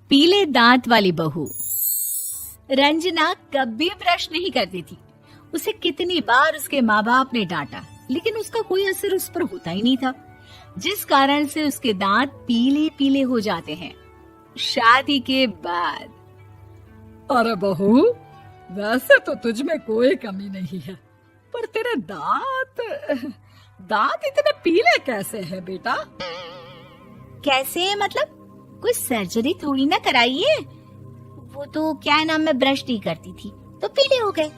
पीले दांत वाली बहू। रंजना कभी ब्रश नहीं करती थी। उसे कितनी बार उसके माँ बाप ने डांटा, लेकिन उसका कोई असर उस पर होता ही नहीं था, जिस कारण से उसके दांत पीले पीले हो जाते हैं। शादी के बाद अरे बहू, वैसे तो तुझ में कोई कमी नहीं है, पर तेरे दांत इतने पीले कैसे हैं बेटा? कैसे मतलब? कोई सर्जरी थोड़ी ना कराइए। वो तो क्या नाम, मैं ब्रश नहीं करती थी तो पीले हो गए।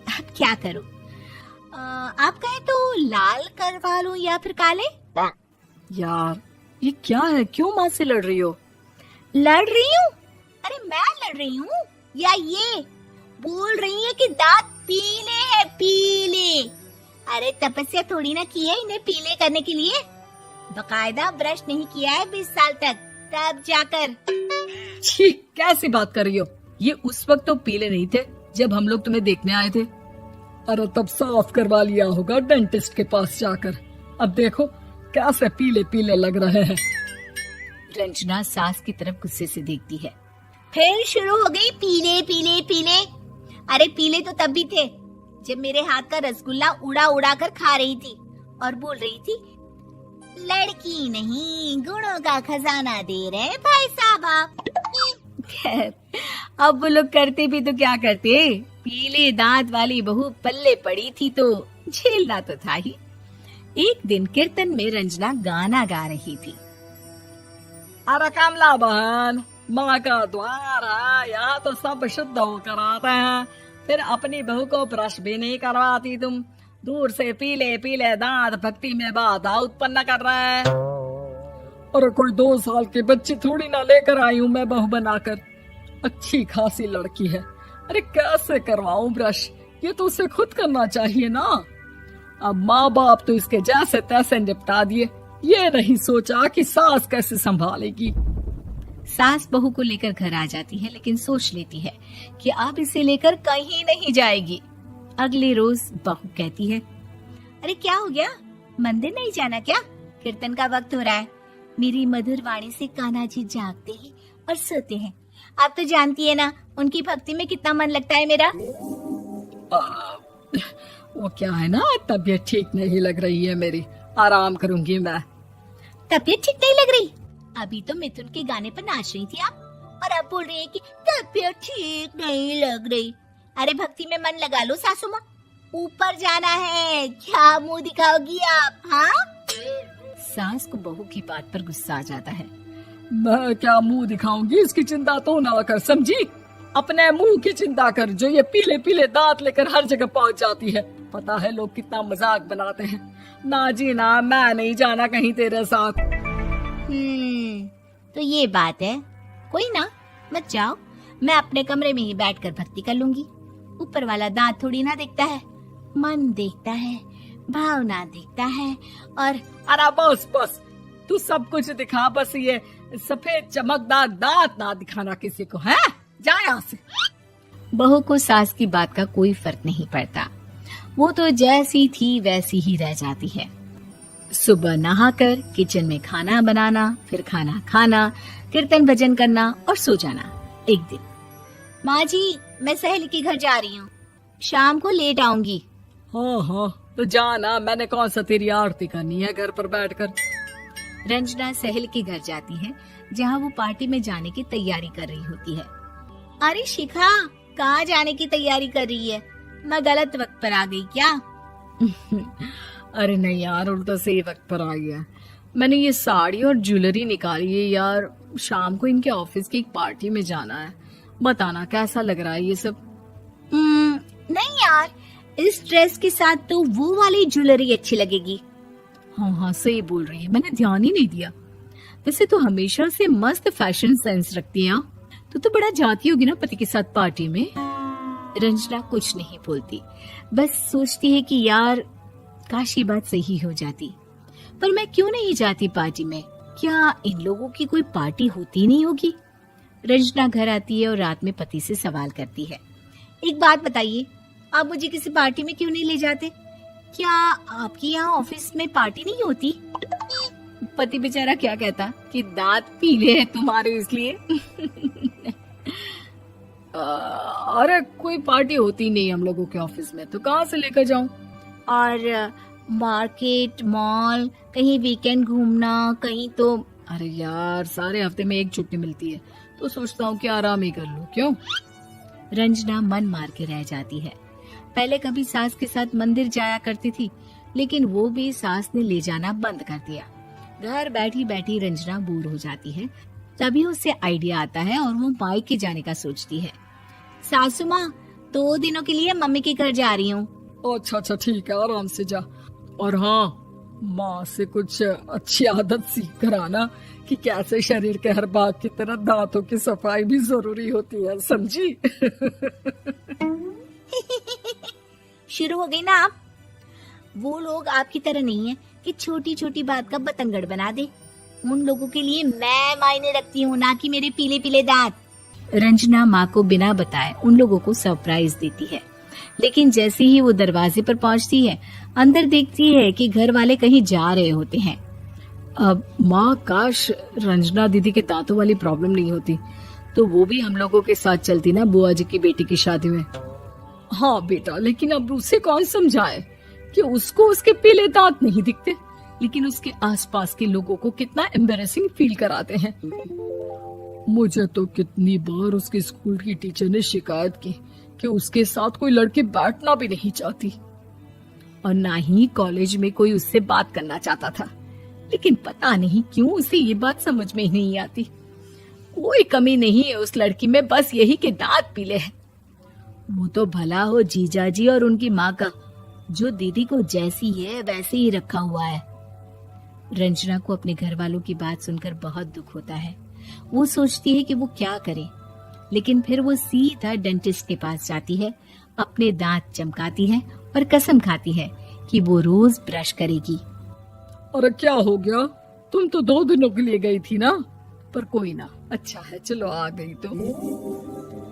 अब क्या करूं? आप कहें तो लाल करवा लूं या फिर काले? यार ये क्या है, क्यों माँ से लड़ रही हो? लड़ रही हूँ? अरे मैं लड़ रही हूँ या ये बोल रही है कि दांत पीले हैं, पीले। अरे तपस्या थोड़ी ना की है इन्हें पीले करने के लिए। बकायदा ब्रश नहीं किया है 20 साल तक, तब जाकर। छी, कैसी बात कर रही हो? ये उस वक्त तो पीले नहीं थे जब हम लोग तुम्हें देखने आए थे। अरे तब साफ करवा लिया होगा डेंटिस्ट के पास जाकर। अब देखो कैसे पीले पीले लग रहे हैं। रंजना सास की तरफ गुस्से से देखती है। फिर शुरू हो गई पीले पीले पीले। अरे पीले तो तब भी थे जब मेरे हाथ का रसगुल्ला उड़ा उड़ा कर खा रही थी और बोल रही थी, लड़की नहीं गुणों का खजाना दे रहे भाई साहब आप। खैर, अब वो लोग करते भी तो क्या करते, पीले दांत वाली बहू पल्ले पड़ी थी तो झेलना तो था ही। एक दिन कीर्तन में रंजना गाना गा रही थी। अरे कमला बहन, माँ का द्वार है, यहाँ तो सब शुद्ध होकर आते हैं, फिर अपनी बहू को ब्रश भी नहीं करवाती तुम। दूर से पीले पीले दांत भक्ति में बाधा उत्पन्न कर रहे हैं। अरे कोई 2 साल की बच्ची थोड़ी ना लेकर आई हूँ मैं बहू बनाकर। अच्छी खासी लड़की है, अरे कैसे करवाऊं ब्रश? ये तो उसे खुद करना चाहिए ना। अब माँ बाप तो इसके जैसे तैसे निपटा दिए, ये नहीं सोचा कि सास कैसे संभालेगी। सास बहू को लेकर घर आ जाती है, लेकिन सोच लेती है कि अब इसे लेकर कहीं नहीं जाएगी। अगले रोज बहू कहती है, अरे क्या हो गया, मंदिर नहीं जाना क्या? कीर्तन का वक्त हो रहा है। मेरी मधुर वाणी से कान्हा जी जागते हैं और सोते हैं। आप तो जानती है ना उनकी भक्ति में कितना मन लगता है मेरा। वो क्या है ना, तबीयत ठीक नहीं लग रही है मेरी, आराम करूंगी मैं। तबीयत ठीक नहीं लग रही? अभी तो मिथुन के गाने पर नाच रही थी आप, और अब बोल रही है कि तबीयत ठीक नहीं लग रही। अरे भक्ति में मन लगा लो सासू माँ, ऊपर जाना है, क्या मुंह दिखाओगी आप? हाँ? सास को बहू की बात पर गुस्सा आ जाता है। मैं क्या मुंह दिखाऊंगी, इसकी चिंता तो ना कर, समझी? अपने मुंह की चिंता कर, जो ये पीले पीले दांत लेकर हर जगह पहुंच जाती है। पता है लोग कितना मजाक बनाते हैं। ना जी ना, मैं नहीं जाना कहीं तेरे साथ। तो ये बात है, कोई ना, मत जाओ, मैं अपने कमरे में ही बैठकर भक्ति कर लूंगी। ऊपर वाला दांत थोड़ी ना देखता है, मन देखता है, भावना देखता है। और अरे बस बस, तू सब कुछ दिखा, बस ये सफेद चमकदार दांत ना दिखाना किसी को, है? जा यहाँ से। बहू को सास की बात का कोई फर्क नहीं पड़ता, वो तो जैसी थी वैसी ही रह जाती है। सुबह नहाकर किचन में खाना बनाना, फिर खाना खाना, कीर्तन भजन करना और सो जाना। एक दिन, माँ जी मैं सहेली के घर जा रही हूँ, शाम को लेट आऊंगी। हाँ हाँ तो जाना, मैंने कौन सा तेरी आरती करनी है घर पर बैठकर। रंजना सहेली के घर जाती है, जहाँ वो पार्टी में जाने की तैयारी कर रही होती है। अरे शिखा, कहाँ जाने की तैयारी कर रही है? मैं गलत वक्त पर आ गई क्या? अरे नहीं यार, उल्टा सही वक्त पर आ गया। मैंने ये साड़ी और ज्वेलरी निकाली है यार, शाम को इनके ऑफिस की एक पार्टी में जाना है। बताना कैसा लग रहा है ये सब? नहीं यार, इस ड्रेस के साथ तो वो वाली ज्वेलरी अच्छी लगेगी। हाँ हाँ सही बोल रही है, मैंने ध्यान ही नहीं दिया। वैसे तो हमेशा से मस्त फैशन सेंस रखती है। तो बड़ा जाती होगी ना पति के साथ पार्टी में। रंजना कुछ नहीं बोलती, बस सोचती है कि यार काश ये बात सही हो जाती, पर मैं क्यों नहीं जाती पार्टी में? क्या इन लोगों की कोई पार्टी होती नहीं होगी? रंजना घर आती है और रात में पति से सवाल करती है, एक बात बताइए, आप मुझे किसी पार्टी में क्यों नहीं ले जाते? क्या आपकी यहाँ ऑफिस में पार्टी नहीं होती? पति बेचारा क्या कहता कि दांत पीले हैं तुम्हारे इसलिए। अरे कोई पार्टी होती नहीं हम लोगों के ऑफिस में, तो कहाँ से लेकर जाऊं? और मार्केट, मॉल, कहीं वीकेंड घूमना, कहीं तो। अरे यार, सारे हफ्ते में एक छुट्टी मिलती है, तो सोचता हूँ कि आराम ही कर लूं। क्यों? रंजना मन मार के रह जाती है। पहले कभी सास के साथ मंदिर जाया करती थी, लेकिन वो भी सास ने ले जाना बंद कर दिया। घर बैठी बैठी रंजना बोर हो जाती है। तभी उसे आइडिया आता है और वो मायके जाने का सोचती है। सासू माँ, 2 दिनों के लिए मम्मी के घर जा रही हूँ। अच्छा अच्छा, ठीक है, आराम से जा। और हाँ, माँ से कुछ अच्छी आदत सीख कर आना कि कैसे शरीर के हर भाग की तरह दांतों की सफाई भी जरूरी होती है, समझी? शुरू हो गई ना आप। वो लोग आपकी तरह नहीं है कि छोटी छोटी बात का बतंगड़ बना दे। उन लोगों के लिए मैं मायने रखती हूँ, ना कि मेरे पीले पीले दांत। रंजना माँ को बिना बताए उन लोगों को सरप्राइज देती है, लेकिन जैसे ही वो दरवाजे पर पहुंचती है, अंदर देखती है कि घर वाले कहीं जा रहे होते हैं। अब माँ, काश रंजना दीदी के दांतों वाली प्रॉब्लम नहीं होती, तो वो भी हम लोगों के साथ चलती ना बुआ जी की बेटी की शादी में। हाँ बेटा, लेकिन अब उसे कौन समझाए कि उसको उसके पीले दांत नहीं दिखते, लेकिन उसके आसपास के लोगों को कितना एम्बैरेसिंग फील कराते हैं। मुझे तो कितनी बार उसके स्कूल की टीचर ने शिकायत की कि उसके साथ कोई लड़की बैठना भी नहीं चाहती, और ना ही कॉलेज में कोई उससे बात करना चाहता था। लेकिन पता नहीं क्यों उसे ये बात समझ में ही नहीं आती। कोई कमी नहीं है उस लड़की में, बस यही कि दांत पीले हैं। वो तो भला हो जीजा जी और उनकी माँ का, जो दीदी को जैसी है वैसे ही रखा हुआ है। रंजना को अपने घर वालों की बात सुनकर बहुत दुख होता है। वो सोचती है कि वो क्या करे, लेकिन फिर वो सीधा डेंटिस्ट के पास जाती है, अपने दांत चमकाती है और कसम खाती है कि वो रोज ब्रश करेगी। अरे क्या हो गया? तुम तो 2 दिनों के लिए गई थी ना, पर कोई ना, अच्छा है, चलो आ गई तो।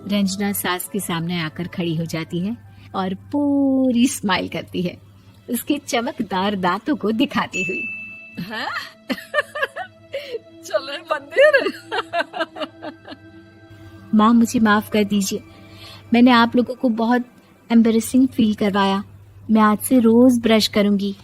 रंजना सास के सामने आकर खड़ी हो जाती है और पूरी स्माइल करती है, उसके चमकदार दांतों को दिखाती हुई। हैं? चले मंदिर। माँ, मुझे माफ कर दीजिए, मैंने आप लोगों को बहुत एम्बैरेसिंग फील करवाया। मैं आज से रोज ब्रश करूंगी।